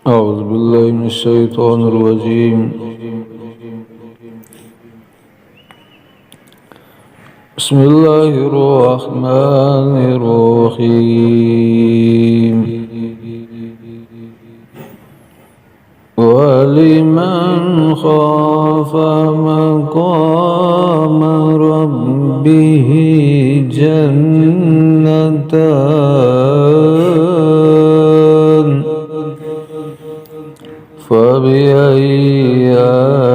أعوذ بالله من الشيطان الرجيم. بسم الله الرحمن الرحيم. ولمن خاف مقام ربه جنتان فبأي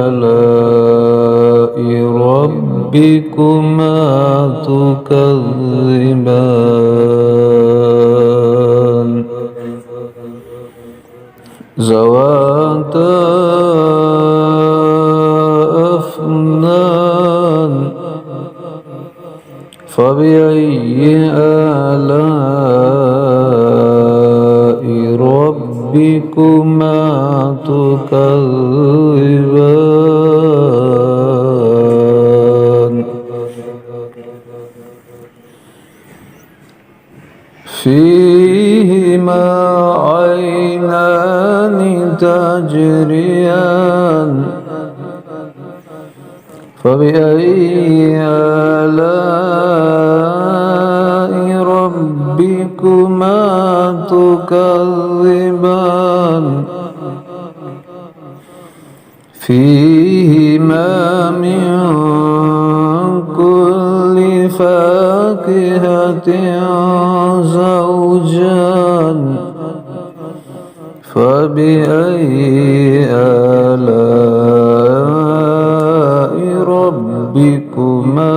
آلاء ربكما تكذبان ذواتا أفنان فبأي آلاء ربكما تكذبان فيهما عينان تجريان فبأي آلاء ربكما تكذبان فيهما من كل فاكهة زوجان فبأي آلاء ربكما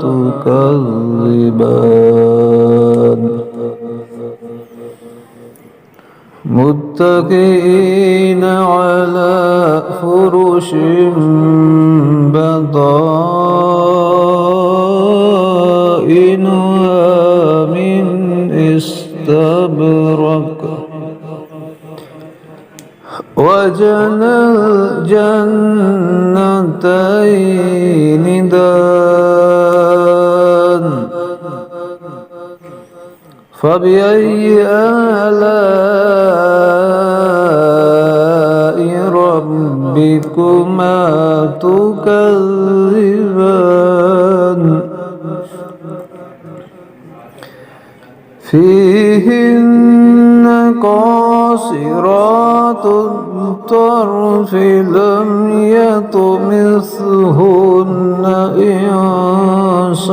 تكذبان متكئين على فرش بطائنها من استبرق وجنى الجنتين دان فبأي آلاء ربكما تكذبان فيهن قاصرات الطرف لم يطمثهن إنس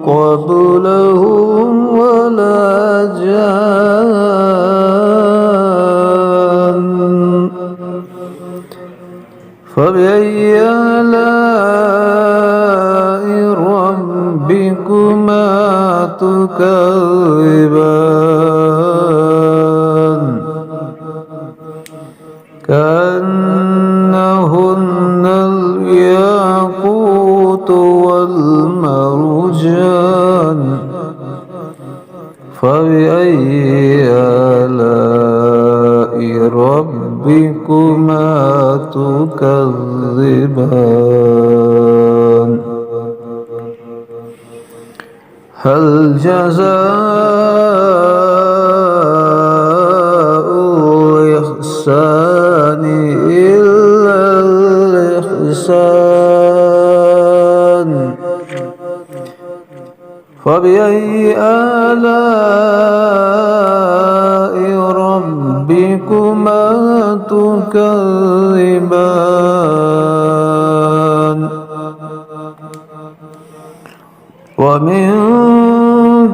قبلهم ولا جان فبأي آلاء ربكما تكذبان كأنهن الياقوت والمرجان فبأي آلاء ربكما تكذبان هل جزاء الإحسان إلا الإحسان فبأي آلاء ربكما تكذبان ومن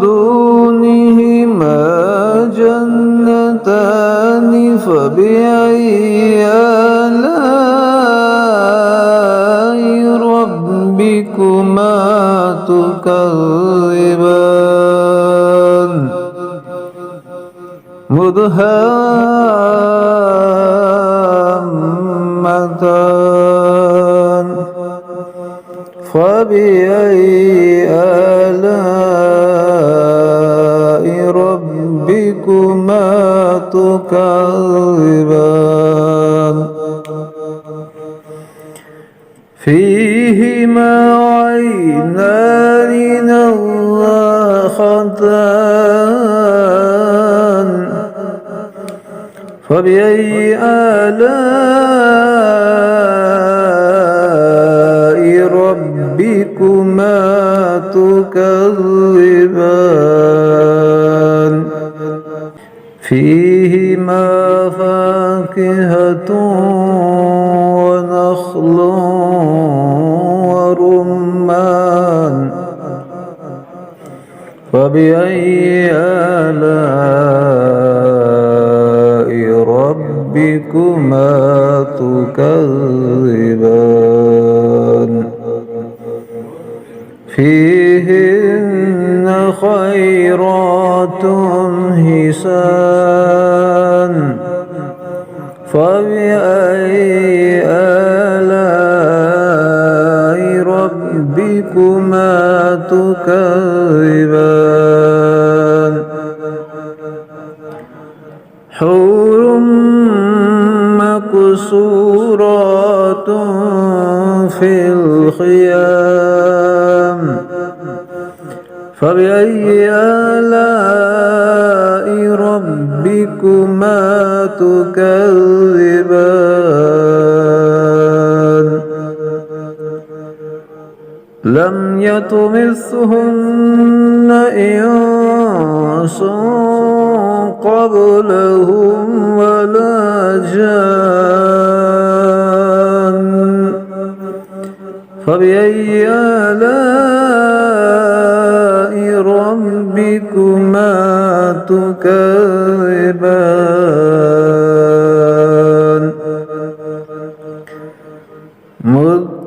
دونهما جنتان فبأي آلاء ربكما تكذبان مدهامتان فبأي آلاء ربكما تكذبان فيهما عينان نضاختان فبأي آلاء ربكما تكذبان فيهما فاكهة ونخل ورمان فبأي آلاء ربكما تكذبان فيهن خيرات حسان فبأي آلاء ربكما تكذبان حور مقصورات في الخيام فبأي آلاء ربكما تكذبان لم يطمثهن إنس قبلهم ولا جان فبأي آلاء ربكما تكذبان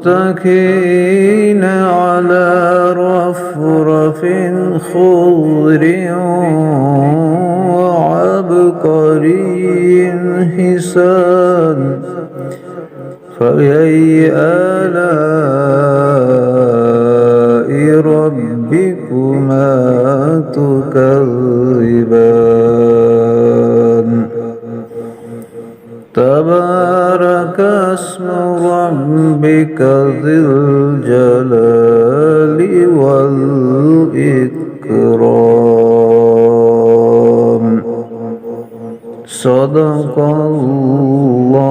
متكئين على رفرف خضر وعبقري حسان فبأي آلاء ربكما تكذبان تبارك اسم ربك ذي الجلال والإكرام صدق الله